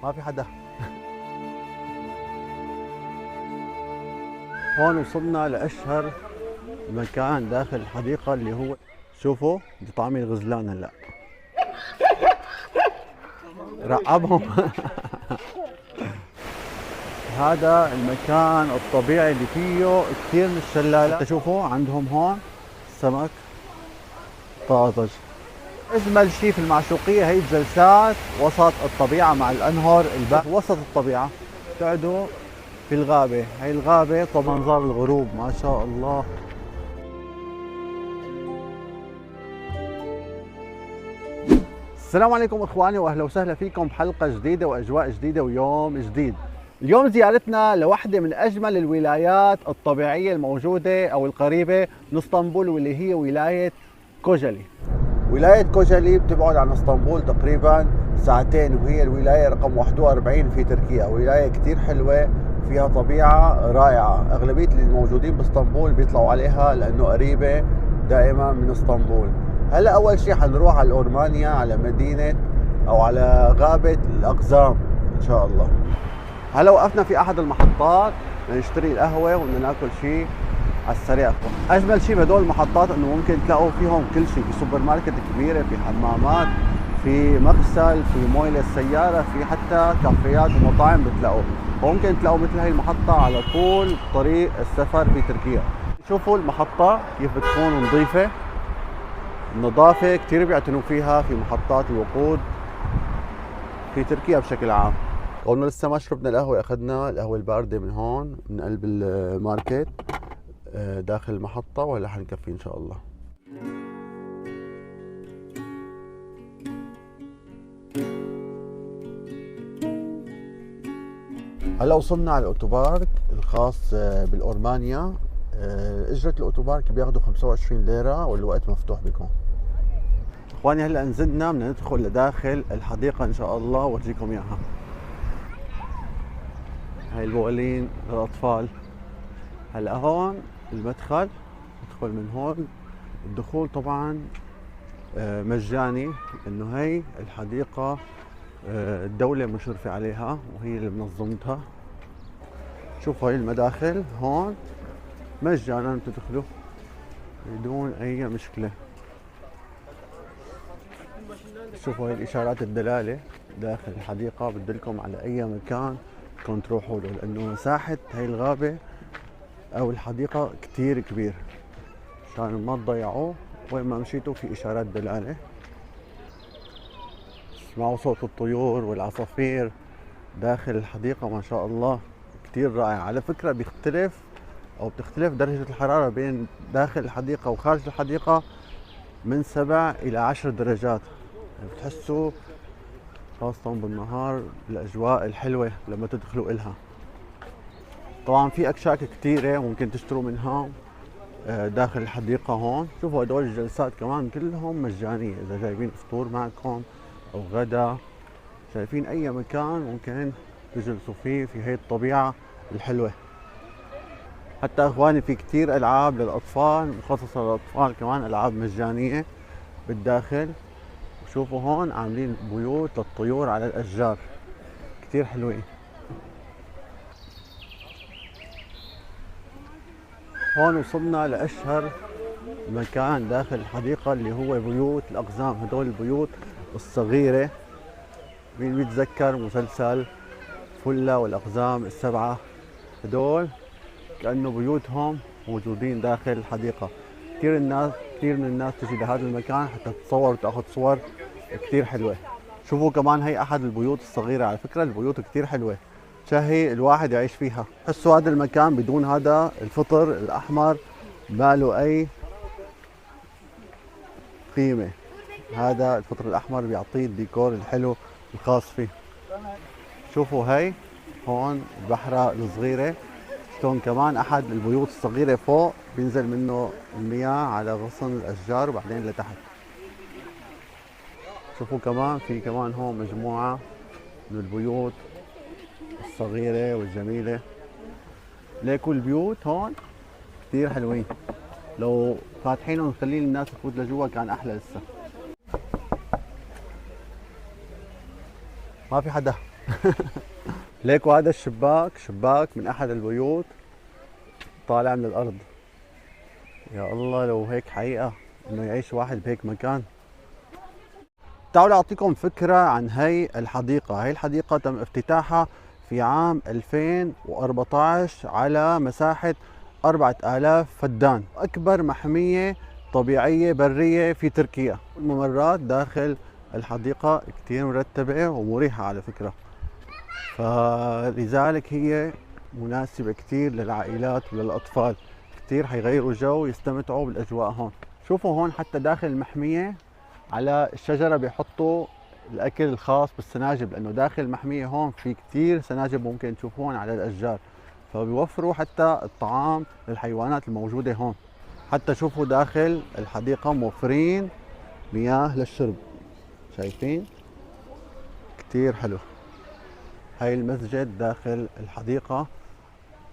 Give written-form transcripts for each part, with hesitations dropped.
ما في حدا. هون وصلنا لأشهر مكان داخل الحديقة اللي هو شوفوا دي طعمي الغزلان هلا رعبهم. هذا المكان الطبيعي اللي فيه كثير من الشلالات. تشوفوا عندهم هون سمك طازج. اجمل شيء في المعشوقيه هي الجلسات وسط الطبيعه مع الانهر وسط الطبيعه. تقعدوا في الغابه، هي الغابه طبعا منظر الغروب ما شاء الله. السلام عليكم اخواني واهلا وسهلا فيكم بحلقه جديده واجواء جديده ويوم جديد. اليوم زيارتنا لوحده من اجمل الولايات الطبيعيه الموجوده او القريبه من اسطنبول، واللي هي ولايه كوجالي. ولايه كوجالي بتبعد عن اسطنبول تقريبا ساعتين، وهي الولايه رقم 41 في تركيا. ولايه كثير حلوه فيها طبيعه رائعه. اغلبيه اللي موجودين باسطنبول بيطلعوا عليها لانه قريبه دائما من اسطنبول. هلا اول شيء حنروح على الاورمانيا، على مدينه او على غابه الاقزام ان شاء الله. هلا وقفنا في احد المحطات لنشتري القهوه وبدنا ناكل شيء على السريع. اجمل شيء بهدول المحطات انه ممكن تلاقوا فيهم كل شيء، في سوبر ماركت كبيره، في حمامات، في مغسل، في مويه للسياره، في حتى كافيات ومطاعم بتلاقوا. وممكن تلاقوا مثل هاي المحطه على طول طريق السفر في تركيا. شوفوا المحطه كيف بتكون نظيفه، النظافه كثير بيعتنوا فيها في محطات الوقود في تركيا بشكل عام. قلنا لسه ما شربنا القهوه، اخذنا القهوه البارده من هون من قلب الماركت داخل المحطة، وهلا حنكفي ان شاء الله. هلا وصلنا على الاوتوبارك الخاص بالاورمانيا. اجرة الاوتوبارك بياخذوا 25 ليرة والوقت مفتوح بكم. اخواني هلا نزلنا بدنا ندخل لداخل الحديقة ان شاء الله وارجيكم اياها. هاي البوالين للاطفال. هلا هون المدخل، ندخل من هون. الدخول طبعا مجاني، انه هي الحديقة الدولة مشرفة عليها وهي اللي منظمتها. شوفوا هي المداخل هون مجانا تدخلوا بدون اي مشكلة. شوفوا هي الاشارات الدلالة داخل الحديقة بتدلكم على اي مكان بدكم تروحوا له، لانه مساحة هي الغابة او الحديقة كتير كبير، عشان ما تضيعوه. وين ما مشيتوا في اشارات دلالة. اسمعوا صوت الطيور والعصافير داخل الحديقة ما شاء الله كتير رائع. على فكرة بتختلف درجة الحرارة بين داخل الحديقة وخارج الحديقة من 7 إلى 10 درجات. يعني بتحسوا خاصة بالنهار الأجواء الحلوة لما تدخلوا إلها. طبعا في أكشاك كتيرة ممكن تشتروا منها داخل الحديقة هون. شوفوا هدول الجلسات كمان كلهم مجانية، إذا جايبين فطور معكم أو غدا، شايفين أي مكان ممكن تجلسوا فيه في هي الطبيعة الحلوة. حتى إخواني في كتير ألعاب للأطفال مخصصة للأطفال، كمان ألعاب مجانية بالداخل. وشوفوا هون عاملين بيوت للطيور على الأشجار كتير حلوين. هون وصلنا لأشهر مكان داخل الحديقة اللي هو بيوت الأقزام. هدول البيوت الصغيرة، مين بيتذكر مسلسل فلة والأقزام السبعة؟ هدول كأنه بيوتهم موجودين داخل الحديقة. كثير من الناس تجي لهذا المكان حتى تتصور وتاخذ صور كثير حلوة. شوفوا كمان هي أحد البيوت الصغيرة. على فكرة البيوت كثير حلوة، شهي الواحد يعيش فيها. حسوا هذا المكان بدون هذا الفطر الأحمر ما له أي قيمة. هذا الفطر الأحمر بيعطيه الديكور الحلو الخاص فيه. شوفوا هي هون البحرة الصغيرة، شلون كمان أحد البيوت الصغيرة فوق بينزل منه المياه على غصن الأشجار وبعدين لتحت. شوفوا كمان في كمان هون مجموعة من البيوت الصغيرة والجميلة. ليكوا البيوت هون كثير حلوين، لو فاتحينهم مخلين الناس تفوت لجوا كان أحلى. لسه ما في حدا. ليكوا هذا الشباك شباك من احد البيوت طالع من الارض. يا الله لو هيك حقيقة انه يعيش واحد بهيك مكان. تعالوا اعطيكم فكرة عن هي الحديقة. هي الحديقة تم افتتاحها في عام 2014 على مساحة 4000 فدان، أكبر محمية طبيعية برية في تركيا. الممرات داخل الحديقة كتير مرتبة ومريحة على فكرة، فلذلك هي مناسبة كتير للعائلات وللأطفال. كتير حيغيروا جو يستمتعوا بالأجواء هون. شوفوا هون حتى داخل المحمية على الشجرة بيحطوا الأكل الخاص بالسناجب، لأنه داخل المحمية هون في كتير سناجب ممكن تشوفون على الأشجار، فبيوفروا حتى الطعام للحيوانات الموجودة هون. حتى شوفوا داخل الحديقة موفرين مياه للشرب، شايفين؟ كتير حلو. هاي المسجد داخل الحديقة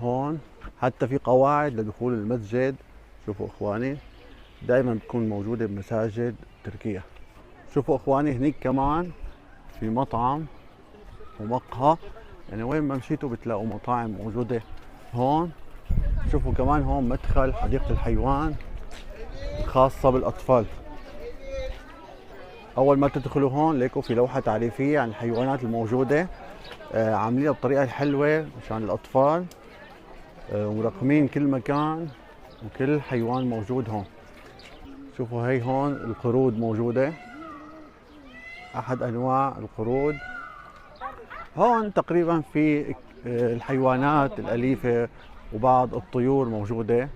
هون، حتى في قواعد لدخول المسجد. شوفوا اخواني، دائما بتكون موجودة بمساجد تركيا. شوفوا اخواني هنيك كمان في مطعم ومقهى، يعني وين ما مشيتوا بتلاقوا مطاعم موجودة هون. شوفوا كمان هون مدخل حديقة الحيوان خاصة بالأطفال. أول ما تدخلوا هون ليكوا في لوحة تعريفية عن الحيوانات الموجودة، عاملينها بطريقة حلوة مشان الأطفال، ومرقمين كل مكان وكل حيوان موجود هون. شوفوا هي هون القرود موجودة، أحد أنواع القرود. هون تقريبا في الحيوانات الأليفة وبعض الطيور موجودة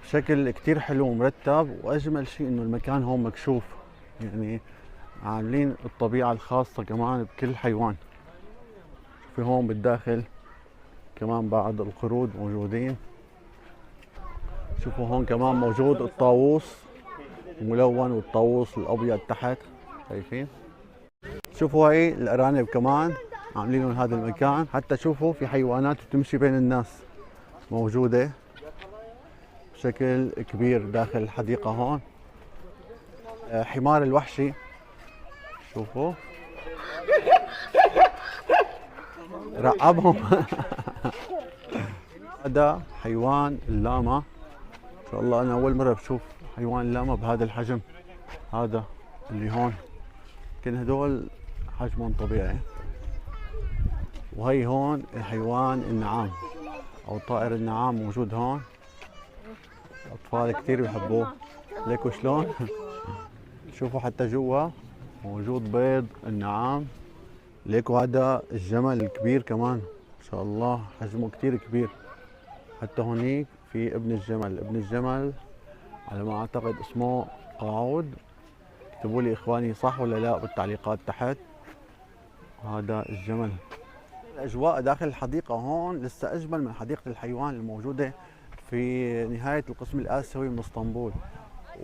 بشكل كتير حلو ومرتب. وأجمل شيء إنه المكان هون مكشوف، يعني عاملين الطبيعة الخاصة كمان بكل حيوان. في هون بالداخل كمان بعض القرود موجودين. شوفوا هون كمان موجود الطاووس الملون والطاووس الأبيض تحت، شايفين؟ شوفوا هاي الأرانب كمان عاملين هذا المكان. حتى شوفوا في حيوانات بتمشي بين الناس موجودة بشكل كبير داخل الحديقة هون. حمار الوحشي، شوفوا رقبهم. هذا حيوان اللاما. ان شاء الله انا اول مرة بشوف حيوان اللاما بهذا الحجم. هذا اللي هون، كل هدول حجمهم طبيعي. وهي هون الحيوان النعام او طائر النعام موجود هون. الاطفال كثير بيحبوه، ليكوا شلون. شوفوا حتى جوا موجود بيض النعام. ليكوا هذا الجمل الكبير كمان، ما شاء الله حجمه كثير كبير. حتى هونيك في ابن الجمل. ابن الجمل على ما اعتقد اسمه قاعود. اكتبوا لي اخواني صح ولا لا بالتعليقات تحت. هذا الجمل. الاجواء داخل الحديقه هون لسه اجمل من حديقه الحيوان الموجوده في نهايه القسم الاسيوي من اسطنبول.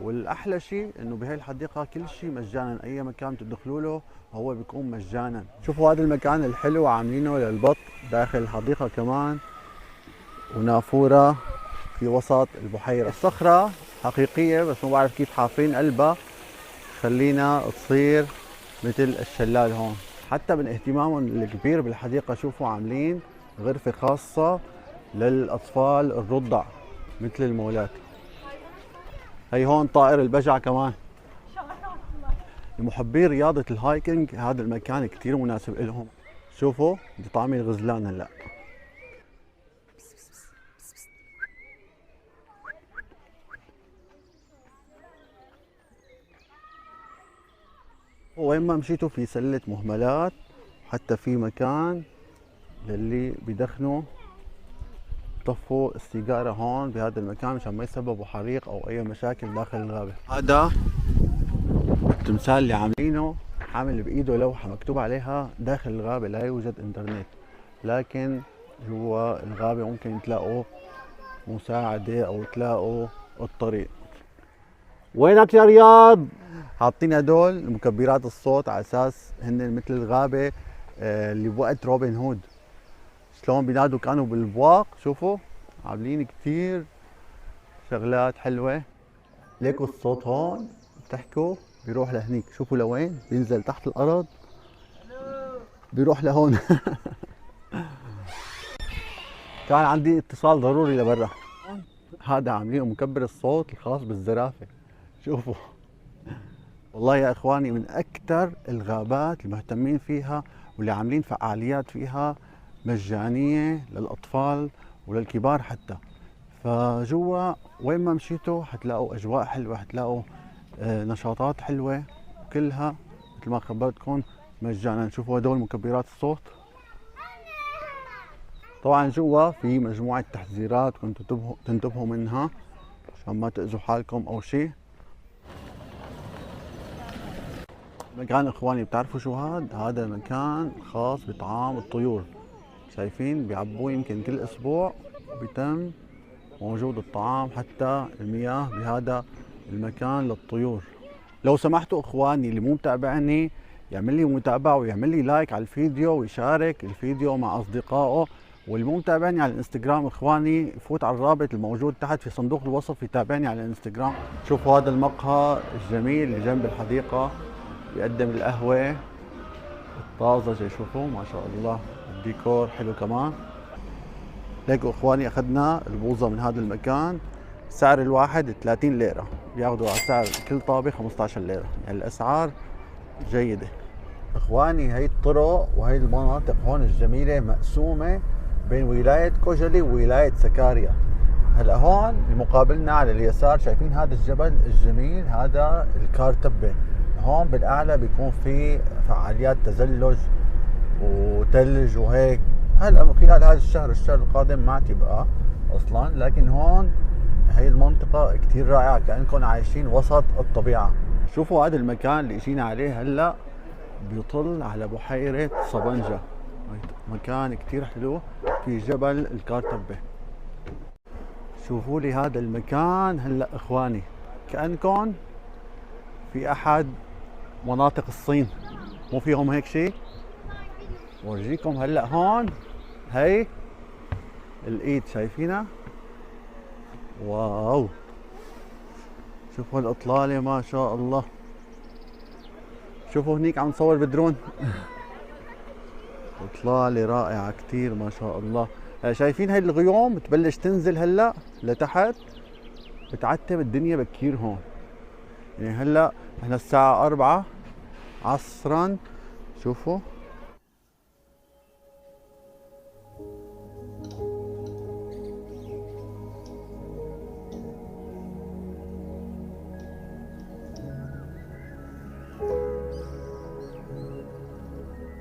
والاحلى شيء انه بهي الحديقه كل شيء مجانا، اي مكان تدخلوا له هو بيكون مجانا. شوفوا هذا المكان الحلو عاملينه للبط داخل الحديقه كمان، ونافوره في وسط البحيره. الصخره حقيقيه بس ما بعرف كيف حافرين قلبها خلينا تصير مثل الشلال هون. حتى من اهتمامهم الكبير بالحديقه شوفوا عاملين غرفه خاصه للاطفال الرضع مثل المولات. هي هون طائر البجع كمان. لمحبي رياضة الهايكنج هذا المكان كتير مناسب لهم. شوفوا بدي طعمي الغزلان هلا. وين ما مشيتوا في سلة مهملات، حتى في مكان للي بدخنوا طفوا السيجارة هون بهذا المكان مشان ما يسببوا حريق او اي مشاكل داخل الغابة. هذا التمثال اللي عاملينه عامل بايده لوحة مكتوب عليها داخل الغابة لا يوجد انترنت، لكن جوا الغابة ممكن تلاقوا مساعدة او تلاقوا الطريق. وينك يا رياض؟ حاطين هدول مكبرات الصوت على اساس هن مثل الغابة اللي بوقت روبن هود شلون بينادوا كانوا بالبواق. شوفوا عاملين كتير شغلات حلوة. ليكوا الصوت هون بتحكوا بيروح لهنيك، شوفوا لوين بينزل تحت الارض بيروح لهون. كان عندي اتصال ضروري لبرا. هذا عاملين مكبر الصوت الخاص بالزرافة. شوفوا والله يا اخواني من اكثر الغابات المهتمين فيها واللي عاملين فعاليات فيها مجانية للاطفال وللكبار حتى. فجوا وين ما مشيتوا حتلاقوا اجواء حلوة، حتلاقوا نشاطات حلوة كلها مثل ما خبرتكم مجانا. شوفوا هدول مكبرات الصوت. طبعا جوا في مجموعة تحذيرات كنتوا تنتبهوا منها عشان ما تأذوا حالكم او شيء. مكان اخواني بتعرفوا شو هذا مكان خاص بطعام الطيور. شايفين بيعبوه يمكن كل اسبوع وبيتم موجود الطعام حتى المياه بهذا المكان للطيور. لو سمحتوا اخواني اللي مو متابعني يعمل لي متابعة ويعمل لي لايك على الفيديو ويشارك الفيديو مع اصدقائه. واللي مو متابعني على الانستغرام اخواني فوت على الرابط الموجود تحت في صندوق الوصف يتابعني على الانستغرام. شوفوا هذا المقهى الجميل اللي جنب الحديقة بيقدم القهوة الطازجة. شوفوا ما شاء الله الديكور حلو كمان. ليكوا اخواني اخذنا البوظة من هذا المكان، سعر الواحد 30 ليرة، بياخذوا على سعر كل طابة 15 ليرة، يعني الاسعار جيدة. اخواني هي الطرق وهي المناطق هون الجميلة مقسومة بين ولاية كوجلي وولاية سكاريا. هلا هون بمقابلنا على اليسار شايفين هذا الجبل الجميل، هذا الكارتبة. هون بالاعلى بيكون في فعاليات تزلج وثلج وهيك. هلا خلال هذا الشهر القادم ما تبقى اصلا، لكن هون هي المنطقة كثير رائعة كأنكم عايشين وسط الطبيعة. شوفوا هذا المكان اللي اجينا عليه هلا بيطل على بحيرة صبنجة، مكان كثير حلو في جبل الكارتبة. شوفوا لي هذا المكان هلا اخواني كأنكم في احد مناطق الصين، مو فيهم هيك شيء؟ ورجيكم هلا هون هي الايد شايفينها؟ واو شوفوا الاطلالة ما شاء الله. شوفوا هنيك عم نصور بدرون. اطلالة رائعة كتير ما شاء الله. شايفين هاي الغيوم بتبلش تنزل هلا لتحت، بتعتب الدنيا بكير هون. يعني هلا احنا الساعة 4 عصرا. شوفوا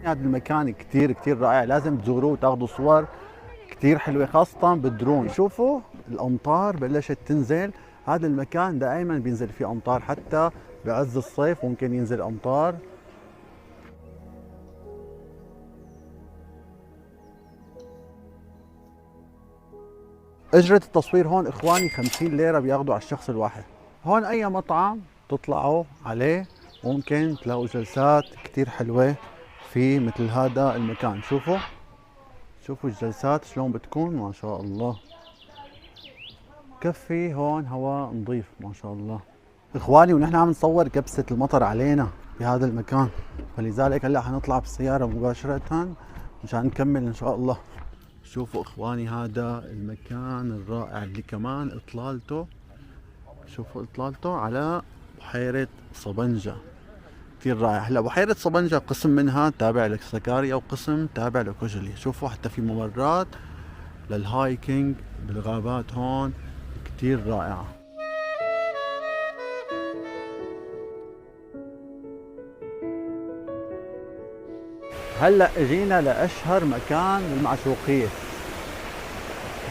هذا المكان كتير رائع، لازم تزوروه وتاخذوا صور كتير حلوة خاصة بالدرون. شوفوا الأمطار بلشت تنزل، هذا المكان دائما بينزل فيه أمطار، حتى بعز الصيف ممكن ينزل أمطار. أجرة التصوير هون إخواني 50 ليرة بياخذوا على الشخص الواحد. هون أي مطعم تطلعوا عليه ممكن تلاقوا جلسات كتير حلوة في مثل هذا المكان. شوفوا الجلسات شلون بتكون ما شاء الله. كفي هون هواء نظيف ما شاء الله اخواني. ونحن عم نصور كبسة المطر علينا بهذا المكان، فلذلك هلا حنطلع بالسيارة مباشرة مشان نكمل ان شاء الله. شوفوا اخواني هذا المكان الرائع اللي كمان اطلالته، شوفوا اطلالته على بحيرة صبنجة كثير رائع. هلا بحيرة صبنجة قسم منها تابع لسكاريا وقسم تابع لكوجلي. شوفوا حتى في ممرات للهايكينج بالغابات هون كثير رائعة. هلا اجينا لاشهر مكان المعشوقية.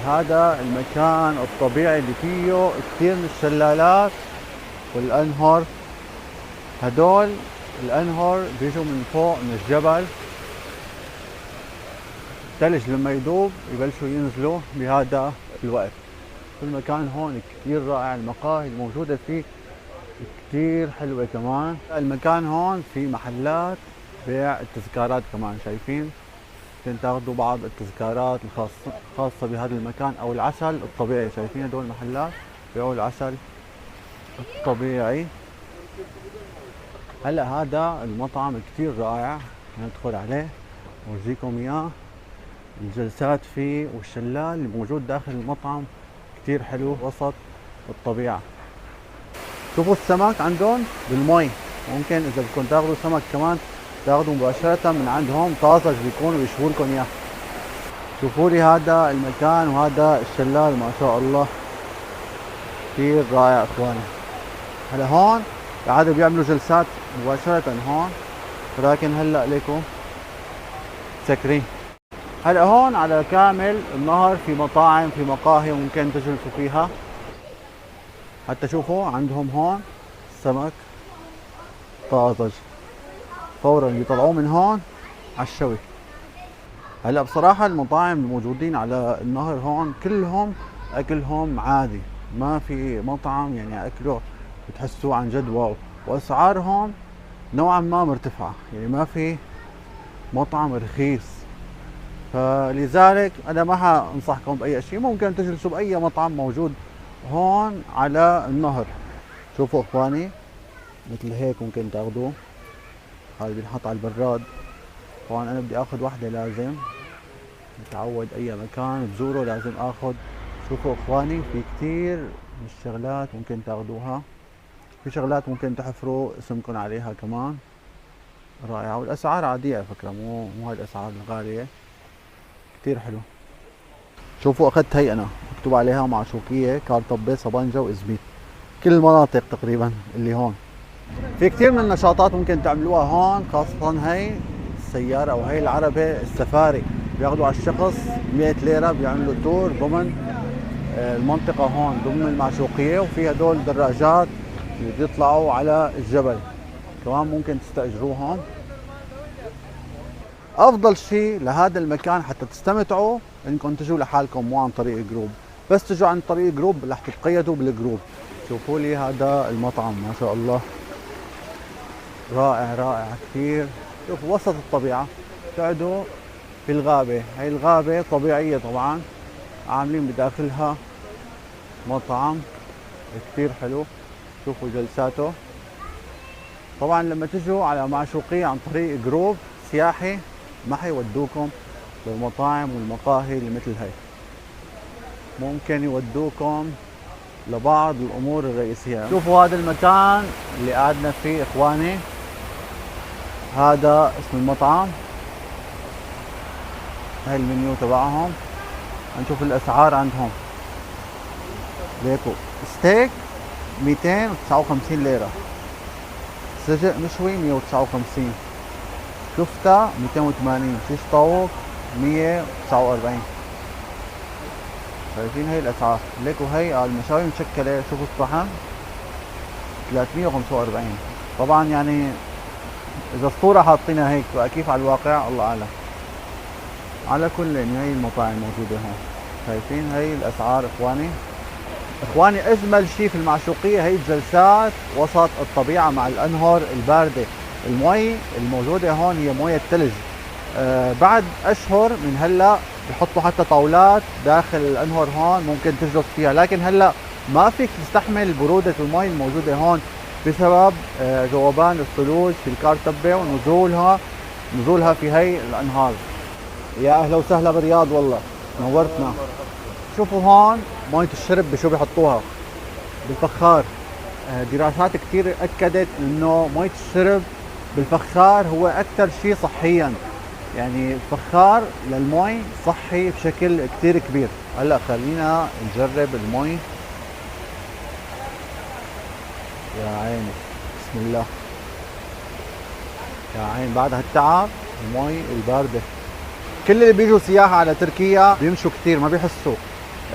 هذا المكان الطبيعي اللي فيه كثير من الشلالات والانهر. هدول الانهر بيجوا من فوق من الجبل، الثلج لما يذوب يبلشوا ينزلوا بهذا الوقت. المكان هون كثير رائع، المقاهي الموجودة فيه كثير حلوة كمان. المكان هون في محلات بيع التذكارات كمان، شايفين ممكن تاخذوا بعض التذكارات الخاصة بهذا المكان او العسل الطبيعي. شايفين هدول المحلات بيعوا العسل الطبيعي. هلا هذا المطعم كثير رائع ندخل عليه ورجيكم اياه. الجلسات فيه والشلال اللي موجود داخل المطعم كتير حلو وسط الطبيعة. شوفوا السمك عندهم بالمي، ممكن اذا بدكم تاخذوا سمك كمان تاخذوا مباشرة من عندهم طازج، بيكونوا يشووا لكم اياه. شوفوا لي هذا المكان وهذا الشلال ما شاء الله كثير رائع اخواني. هلا هون قاعدوا بيعملوا جلسات مباشرة هون، ولكن هلا ليكم سكرين. هلا هون على كامل النهر في مطاعم في مقاهي ممكن تجلسوا فيها. حتى شوفوا عندهم هون سمك طازج فورا بيطلعوه من هون على الشوي. هلا بصراحة المطاعم الموجودين على النهر هون كلهم اكلهم عادي، ما في مطعم يعني اكله بتحسوه عن جد واو، واسعارهم نوعا ما مرتفعة، يعني ما في مطعم رخيص. فلذلك انا ما حانصحكم باي شيء، ممكن تجلسوا باي مطعم موجود هون على النهر. شوفوا اخواني مثل هيك ممكن تاخذوه، هذا بينحط على البراد. طبعا انا بدي اخذ وحده، لازم متعود اي مكان بزوره لازم اخذ. شوفوا اخواني في كثير من الشغلات ممكن تاخذوها، في شغلات ممكن تحفروا اسمكم عليها كمان، رائعة. والاسعار عادية على فكرة، مو هاي الاسعار الغالية، كثير حلو. شوفوا اخذت هي انا مكتوب عليها معشوقية، كارطبة، صبنجة، وازميت، كل المناطق تقريبا اللي هون. في كثير من النشاطات ممكن تعملوها هون، خاصة هي السيارة او هي العربة السفاري، بياخذوا على الشخص 100 ليرة، بيعملوا تور ضمن المنطقة هون ضمن المعشوقية. وفي هدول دراجات اللي بيطلعوا على الجبل كمان ممكن تستأجروهم. افضل شيء لهذا المكان حتى تستمتعوا انكم تجوا لحالكم مو عن طريق جروب، بس تجوا عن طريق جروب رح تتقيدوا بالجروب. شوفوا لي هذا المطعم ما شاء الله رائع رائع كثير. شوفوا وسط الطبيعة، قعدوا في الغابة، هي الغابة طبيعية طبعا، عاملين بداخلها مطعم كثير حلو. شوفوا جلساته. طبعا لما تجوا على معشوقية عن طريق جروب سياحي ما حيودوكم للمطاعم والمقاهي اللي مثل هاي، ممكن يودوكم لبعض الامور الرئيسية. شوفوا هذا المكان اللي قعدنا فيه اخواني، هذا اسم المطعم، هاي المنيو تبعهم. هنشوف الاسعار عندهم. ليكو ستيك 259 ليرة، سجق مشوي 159، كفتة 280، شيش طاووق 149. شايفين هي الاسعار. ليكو هي المشاوي مشكلة، شوفوا الصحن 345. طبعا يعني اذا الصورة حاطينها هيك فكيف على الواقع الله اعلم. على كل هي المطاعم موجودة هون، شايفين هي الاسعار اخواني. اخواني اجمل شيء في المعشوقية هي الجلسات وسط الطبيعة مع الانهر الباردة. المي الموجودة هون هي موية ثلج. بعد اشهر من هلا بحطوا حتى طاولات داخل الانهر هون ممكن تجلس فيها، لكن هلا ما فيك تستحمل برودة المي الموجودة هون بسبب ذوبان الثلوج في الكارتبة ونزولها في هي الانهار. يا اهلا وسهلا بالرياض، والله نورتنا. شوفوا هون مية الشرب بشو بيحطوها؟ بالفخار. دراسات كثير اكدت انه مية الشرب بالفخار هو اكثر شيء صحيا، يعني الفخار للمي صحي بشكل كثير كبير. هلا خلينا نجرب المي. يا عيني بسم الله، يا عين بعد هالتعب المي الباردة. كل اللي بيجوا سياحة على تركيا بيمشوا كثير ما بيحسوا،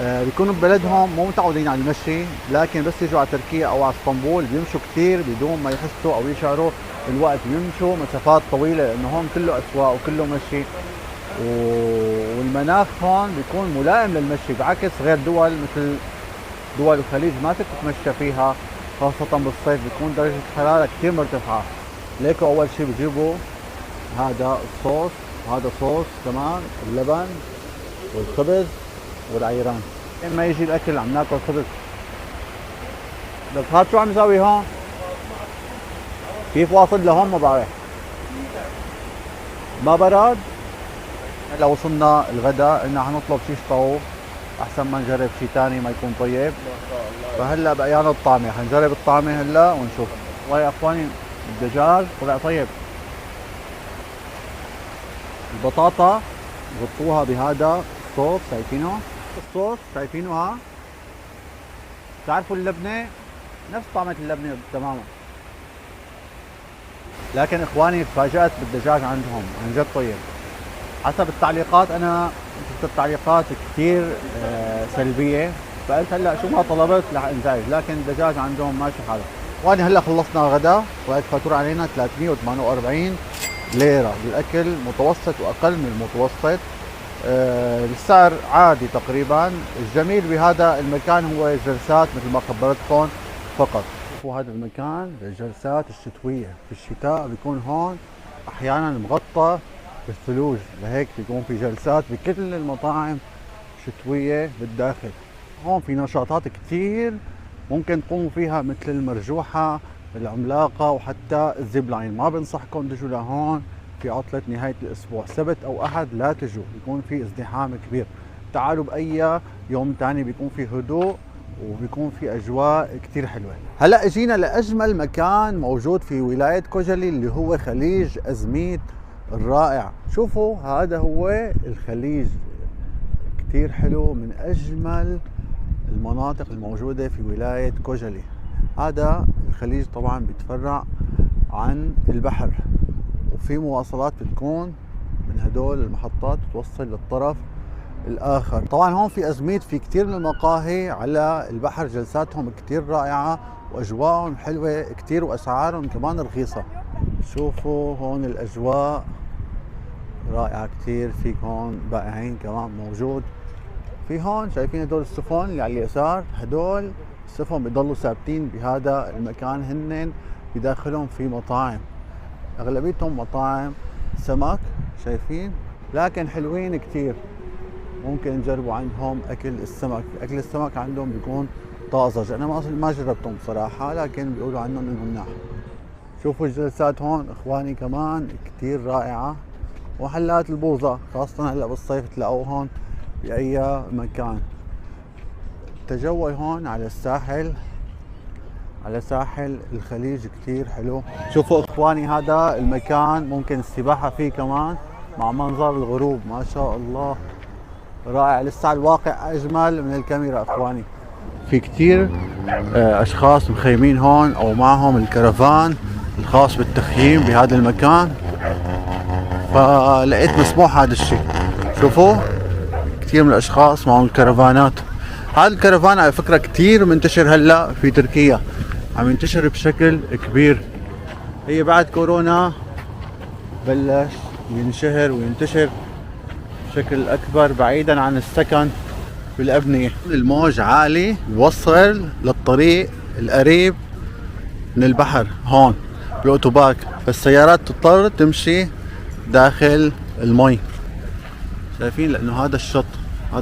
بيكونوا ببلدهم مو متعودين على المشي، لكن بس يجوا على تركيا او على اسطنبول بيمشوا كثير بدون ما يحسوا او يشعروا الوقت، بيمشوا مسافات طويلة لانه هون كله اسواق وكله مشي، والمناخ هون بيكون ملائم للمشي، بعكس غير دول مثل دول الخليج ما فيك تتمشى فيها، خاصة بالصيف بيكون درجة الحرارة كثير مرتفعة. ليكو اول شيء بجيبوا هذا الصوص، وهذا صوص كمان، اللبن والخبز والعيران. لما يجي الاكل عم ناكل خبز. بس هاد شو عم يسوي هون؟ كيف واصل لهون ما بعرف. ما برد؟ هلا وصلنا الغداء، قلنا حنطلب شيء طاووق احسن ما نجرب شيء ثاني ما يكون طيب. ما شاء الله. فهلا بقينا الطعمه، حنجرب الطعمه هلا ونشوف. والله يا اخواني الدجاج طلع طيب. البطاطا غطوها بهذا الصوص، شايفينه؟ الصوص شايفينه ها؟ بتعرفوا اللبنه نفس طعمه اللبنه تماما. لكن اخواني تفاجأت بالدجاج عندهم عن جد طيب. حسب التعليقات انا شفت التعليقات كثير سلبيه، فقلت هلا شو ما طلبت رح انزعج، لكن الدجاج عندهم ماشي حاله. وانا هلا خلصنا غدا وقت فاتوره علينا 348 ليره بالاكل متوسط واقل من المتوسط. السعر عادي تقريبا. الجميل بهذا المكان هو الجلسات مثل ما خبرتكم فقط. شوفوا هذا المكان للجلسات الشتويه، في الشتاء بيكون هون احيانا مغطى بالثلوج، لهيك بيكون في جلسات بكل المطاعم شتويه بالداخل. هون في نشاطات كثير ممكن تقوموا فيها مثل المرجوحه العملاقه وحتى الزيب لاين. ما بنصحكم تجوا لهون في عطله نهايه الاسبوع، سبت او احد لا تجوا، بيكون في ازدحام كبير. تعالوا باي يوم ثاني بيكون في هدوء وبيكون في اجواء كثير حلوه. هلا اجينا لاجمل مكان موجود في ولايه كوجلي اللي هو خليج ازميت الرائع. شوفوا هذا هو الخليج، كثير حلو، من اجمل المناطق الموجوده في ولايه كوجلي. هذا الخليج طبعا بيتفرع عن البحر وفي مواصلات بتكون من هدول المحطات توصل للطرف الاخر. طبعا هون في ازميت في كثير من المقاهي على البحر، جلساتهم كثير رائعه واجواءهم حلوه كثير واسعارهم كمان رخيصه. شوفوا هون الاجواء رائعه كثير. في هون بائعين كمان موجود. في هون شايفين هدول السفن اللي على اليسار، هدول السفن بيضلوا ثابتين بهذا المكان، هن بداخلهم في مطاعم، اغلبيتهم مطاعم سمك شايفين، لكن حلوين كثير. ممكن نجربوا عندهم اكل السمك. اكل السمك عندهم بيكون طازج، انا ما جربتهم بصراحه لكن بيقولوا عنهم انهم مناح. شوفوا الجلسات هون اخواني كمان كثير رائعه. وحلات البوظه خاصه هلا بالصيف تلاقوه هون باي مكان. التجول هون على الساحل، على ساحل الخليج كثير حلو. شوفوا اخواني هذا المكان ممكن السباحه فيه كمان مع منظر الغروب، ما شاء الله رائع. لسه الواقع اجمل من الكاميرا اخواني. في كثير اشخاص مخيمين هون او معهم الكرفان الخاص بالتخييم بهذا المكان، فلقيت مسموح هذا الشيء. شوفوا كثير من الاشخاص معهم الكرفانات. هذا الكرفان على فكره كثير منتشر هلا في تركيا، عم ينتشر بشكل كبير. هي بعد كورونا بلش ينشهر وينتشر بشكل اكبر بعيدا عن السكن بالابنيه. الموج عالي بيوصل للطريق القريب من البحر هون بالاوتوباك، فالسيارات تضطر تمشي داخل المي. شايفين لانه هذا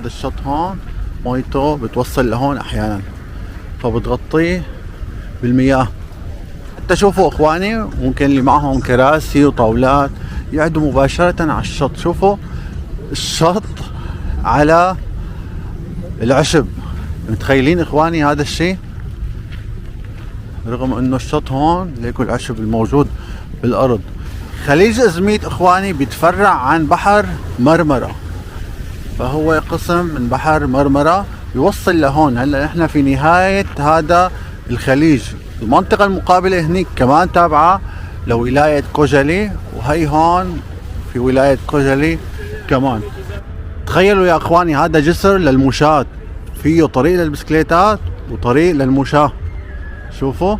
الشط هون ميته بتوصل لهون احيانا فبتغطيه بالمياه. حتى شوفوا اخواني ممكن اللي معهم كراسي وطاولات يقعدوا مباشرة على الشط. شوفوا الشط على العشب، متخيلين اخواني هذا الشيء؟ رغم انه الشط هون ليكوا العشب الموجود بالارض. خليج ازميت اخواني بيتفرع عن بحر مرمرة، فهو قسم من بحر مرمرة يوصل لهون. هلا نحن في نهاية هذا الخليج. المنطقة المقابلة هنيك كمان تابعة لولاية كوجلي، وهي هون في ولاية كوجلي كمان. تخيلوا يا اخواني هذا جسر للمشاة، فيه طريق للبسكليتات وطريق للمشاة. شوفوا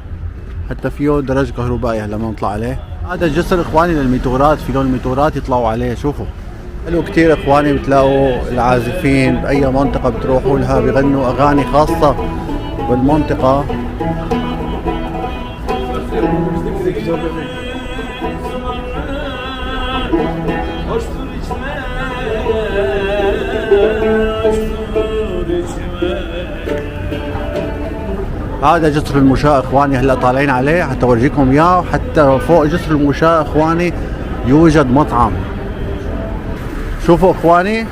حتى فيه درج كهربائي هلا ما نطلع عليه. هذا الجسر اخواني للميتورات، في لون الميتورات يطلعوا عليه. شوفوا حلو كثير اخواني. بتلاقوا العازفين باي منطقة بتروحوا لها بيغنوا اغاني خاصة بالمنطقة. هذا جسر المشاة اخواني هلا طالعين عليه حتى اورجيكم اياه. حتى فوق جسر المشاة اخواني يوجد مطعم. شوفوا اخواني،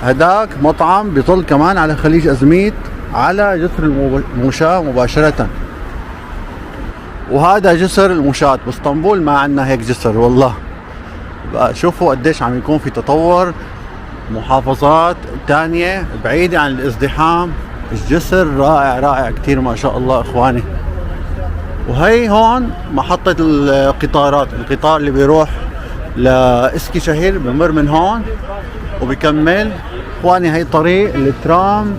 هداك مطعم بيطل كمان على خليج ازميت على جسر المشاة مباشرة، وهذا جسر المشاة باسطنبول ما عندنا هيك جسر والله. بقى شوفوا قديش عم يكون في تطور، محافظات تانية بعيدة عن الازدحام. الجسر رائع رائع كتير ما شاء الله اخواني. وهي هون محطة القطارات، القطار اللي بيروح لاسكي شهر بمر من هون وبكمل. اخواني هي طريق الترام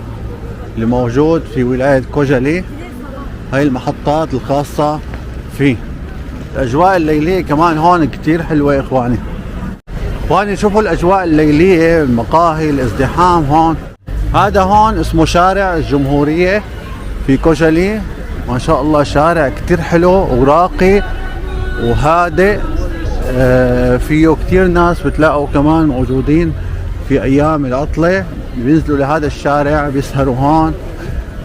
اللي موجود في ولاية كوجالي، هاي المحطات الخاصة فيه. الاجواء الليلية كمان هون كتير حلوة اخواني. اخواني شوفوا الاجواء الليلية، المقاهي، الازدحام هون. هذا هون اسمه شارع الجمهورية في كوجالي، ما شاء الله شارع كتير حلو وراقي وهادئ. فيه كتير ناس بتلاقوا كمان موجودين في ايام العطلة، بينزلوا لهذا الشارع بيسهروا هون،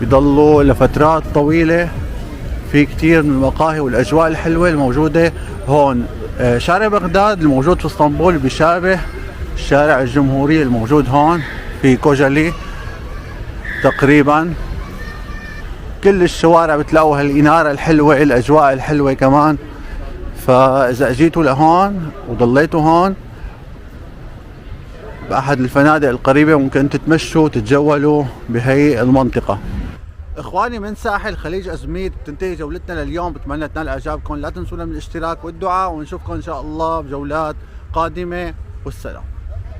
بيضلوا لفترات طويلة. في كتير من المقاهي والاجواء الحلوة الموجودة هون. شارع بغداد الموجود في اسطنبول بيشابه شارع الجمهورية الموجود هون في كوجالي تقريبا. كل الشوارع بتلاقوا هالإنارة الحلوة، الأجواء الحلوة كمان. فإذا اجيتوا لهون وضليتوا هون بأحد الفنادق القريبة ممكن تتمشوا وتتجولوا بهي المنطقة. إخواني من ساحل خليج أزميت بتنتهي جولتنا لليوم، بتمنى تنال إعجابكم. لا تنسونا من الاشتراك والدعاء، ونشوفكم إن شاء الله بجولات قادمة، والسلام.